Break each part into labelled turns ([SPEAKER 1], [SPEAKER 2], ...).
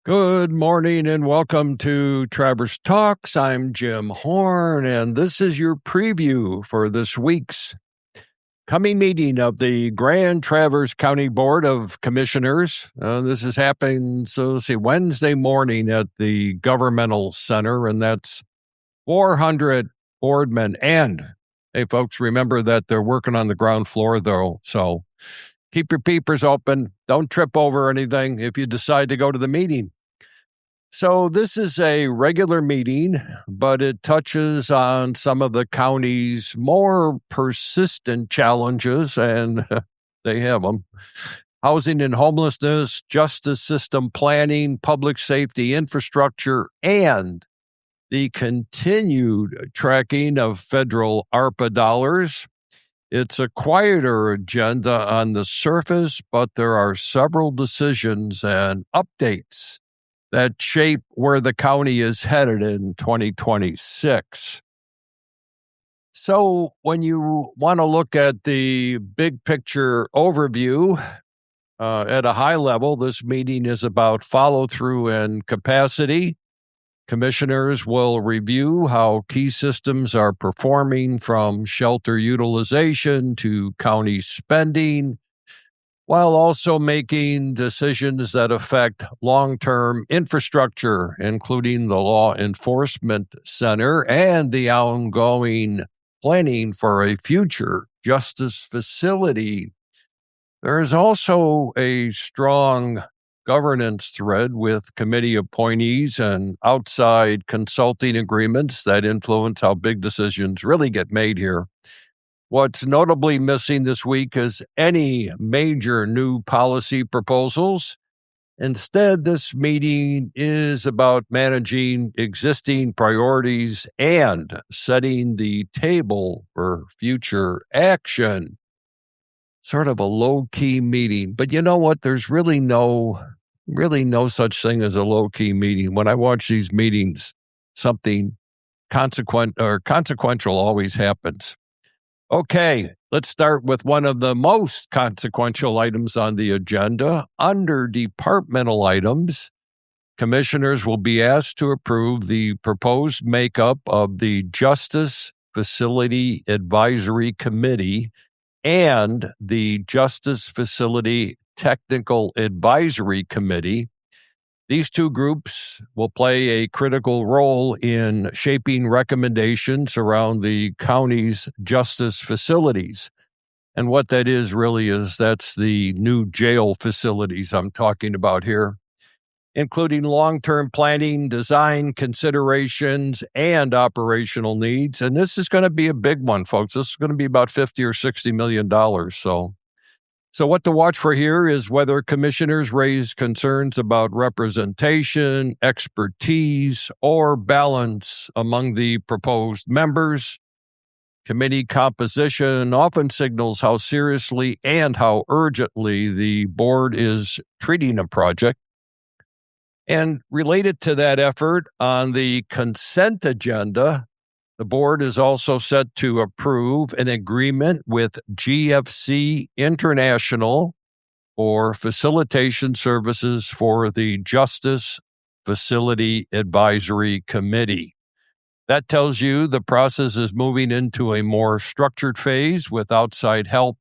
[SPEAKER 1] Good morning and welcome to Travers Talks. I'm Jim Horn, and this is your preview for this week's coming meeting of the Grand Traverse County Board of Commissioners. This is happening, Wednesday morning at the Governmental Center, and that's 400 boardmen. And, hey, folks, remember that they're working on the ground floor, though, so keep your peepers open. Don't trip over anything if you decide to go to the meeting. So this is a regular meeting, but it touches on some of the county's more persistent challenges, and they have them. Housing and homelessness, justice system planning, public safety infrastructure, and the continued tracking of federal ARPA dollars. It's a quieter agenda on the surface, but there are several decisions and updates that shape where the county is headed in 2026. So when you want to look at the big picture overview at a high level, this meeting is about follow-through and capacity. Commissioners will review how key systems are performing, from shelter utilization to county spending, while also making decisions that affect long-term infrastructure, including the Law Enforcement Center and the ongoing planning for a future justice facility. There is also a strong governance thread with committee appointees and outside consulting agreements that influence how big decisions really get made here. What's notably missing this week is any major new policy proposals. Instead, this meeting is about managing existing priorities and setting the table for future action. Sort of a low-key meeting. But you know what? There's really no such thing as a low-key meeting. When I watch these meetings, something consequential always happens. Okay, let's start with one of the most consequential items on the agenda. Under departmental items, commissioners will be asked to approve the proposed makeup of the Justice Facility Advisory Committee and the Justice Facility Technical Advisory Committee. These two groups will play a critical role in shaping recommendations around the county's justice facilities. And what that is really is that's the new jail facilities I'm talking about here, including long-term planning, design considerations, and operational needs. And this is going to be a big one, folks. This is going to be about $50 or $60 million. So what to watch for here is whether commissioners raise concerns about representation, expertise, or balance among the proposed members. Committee composition often signals how seriously and how urgently the board is treating a project. And related to that effort, on the consent agenda, the board is also set to approve an agreement with GFC International for facilitation services for the Justice Facility Advisory Committee. That tells you the process is moving into a more structured phase with outside help,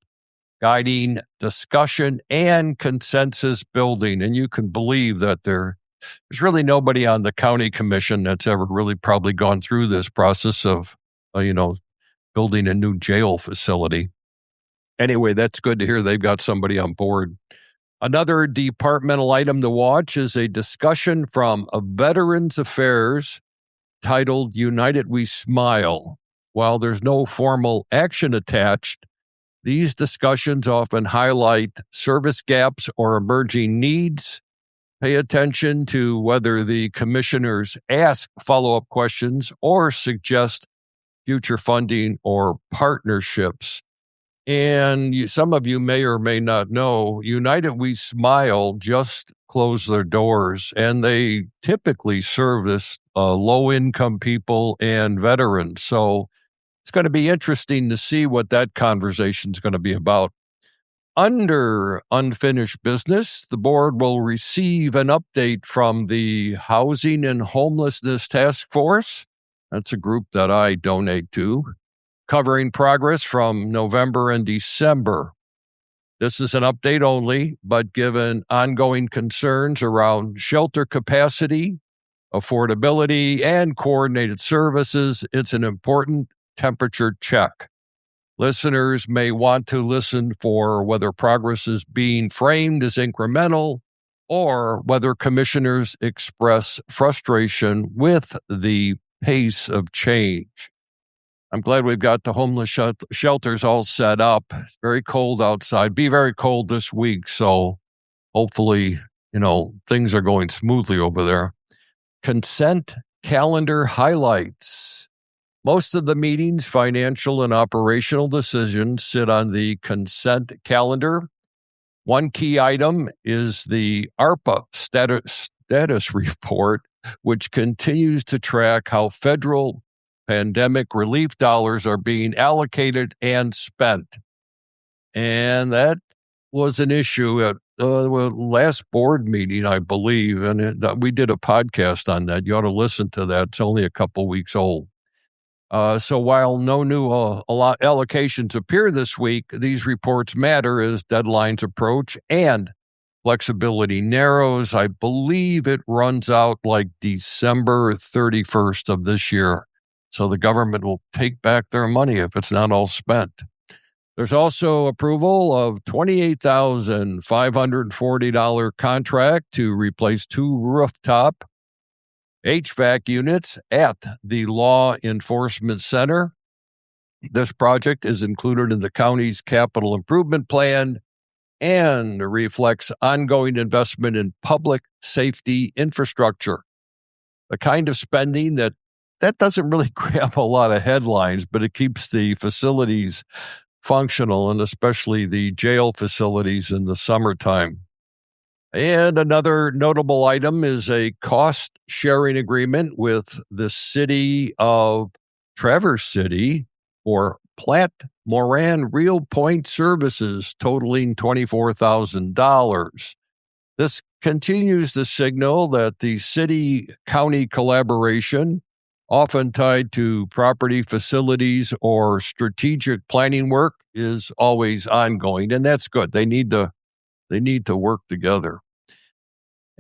[SPEAKER 1] guiding discussion and consensus building. And you can believe that there's really nobody on the county commission that's ever really probably gone through this process of, building a new jail facility. Anyway, that's good to hear they've got somebody on board. Another departmental item to watch is a discussion from Veterans Affairs titled United We Smile. While there's no formal action attached, these discussions often highlight service gaps or emerging needs. Pay attention to whether the commissioners ask follow-up questions or suggest future funding or partnerships. And some of you may or may not know, United We Smile just closed their doors, and they typically service low-income people and veterans. So it's going to be interesting to see what that conversation is going to be about. Under unfinished business, the board will receive an update from the Housing and Homelessness Task Force. That's a group that I donate to, covering progress from November and December. This is an update only, but given ongoing concerns around shelter capacity, affordability, and coordinated services, it's an important temperature check. Listeners may want to listen for whether progress is being framed as incremental or whether commissioners express frustration with the pace of change. I'm glad we've got the homeless shelters all set up. It's very cold outside. Be very cold this week, so hopefully, things are going smoothly over there. Consent calendar highlights. Most of the meeting's financial and operational decisions sit on the consent calendar. One key item is the ARPA status report, which continues to track how federal pandemic relief dollars are being allocated and spent. And that was an issue at the last board meeting, I believe, and we did a podcast on that. You ought to listen to that. It's only a couple weeks old. So while no new allocations appear this week, these reports matter as deadlines approach and flexibility narrows. I believe it runs out like December 31st of this year. So the government will take back their money if it's not all spent. There's also approval of $28,540 contract to replace 2 rooftop HVAC units at the Law Enforcement Center. This project is included in the county's capital improvement plan and reflects ongoing investment in public safety infrastructure. The kind of spending that doesn't really grab a lot of headlines, but it keeps the facilities functional, and especially the jail facilities in the summertime. And another notable item is a cost-sharing agreement with the city of Traverse City for Platte Moran Real Point services totaling $24,000. This continues to signal that the city-county collaboration, often tied to property, facilities, or strategic planning work, is always ongoing, and that's good. They need to work together.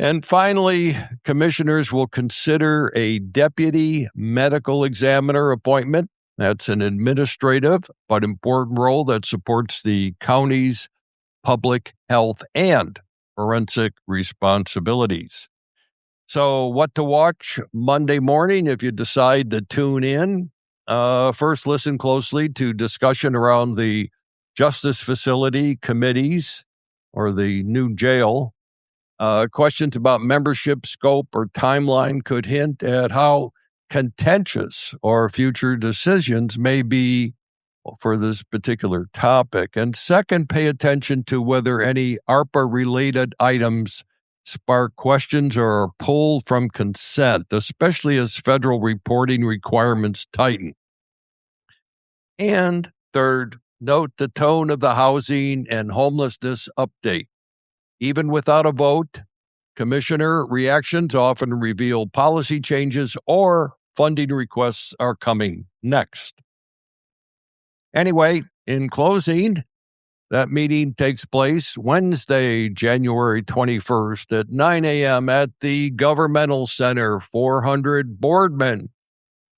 [SPEAKER 1] And finally, commissioners will consider a deputy medical examiner appointment. That's an administrative but important role that supports the county's public health and forensic responsibilities. So what to watch Monday morning if you decide to tune in? First, listen closely to discussion around the Justice Facility Committees or the new jail. Questions about membership scope or timeline could hint at how contentious or future decisions may be for this particular topic. And second, pay attention to whether any ARPA-related items spark questions or are pulled from consent, especially as federal reporting requirements tighten. And third, note the tone of the housing and homelessness update. Even without a vote, commissioner reactions often reveal policy changes or funding requests are coming next. Anyway, in closing, that meeting takes place Wednesday, January 21st at 9 a.m. at the Governmental Center, 400 Boardman,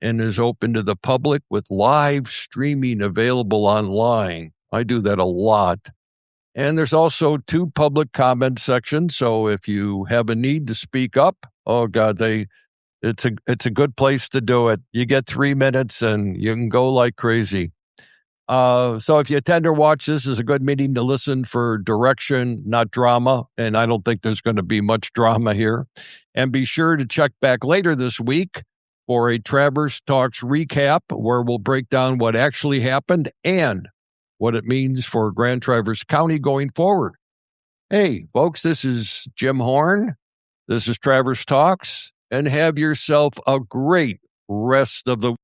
[SPEAKER 1] and is open to the public with live streaming available online. I do that a lot. And there's also 2 public comment sections, so if you have a need to speak up, oh God, it's a good place to do it. You get 3 minutes and you can go like crazy. So if you attend or watch, this is a good meeting to listen for direction, not drama, and I don't think there's going to be much drama here. And be sure to check back later this week for a Traverse Talks recap where we'll break down what actually happened and what it means for Grand Traverse County going forward. Hey, folks, this is Jim Horn. This is Traverse Talks, and have yourself a great rest of the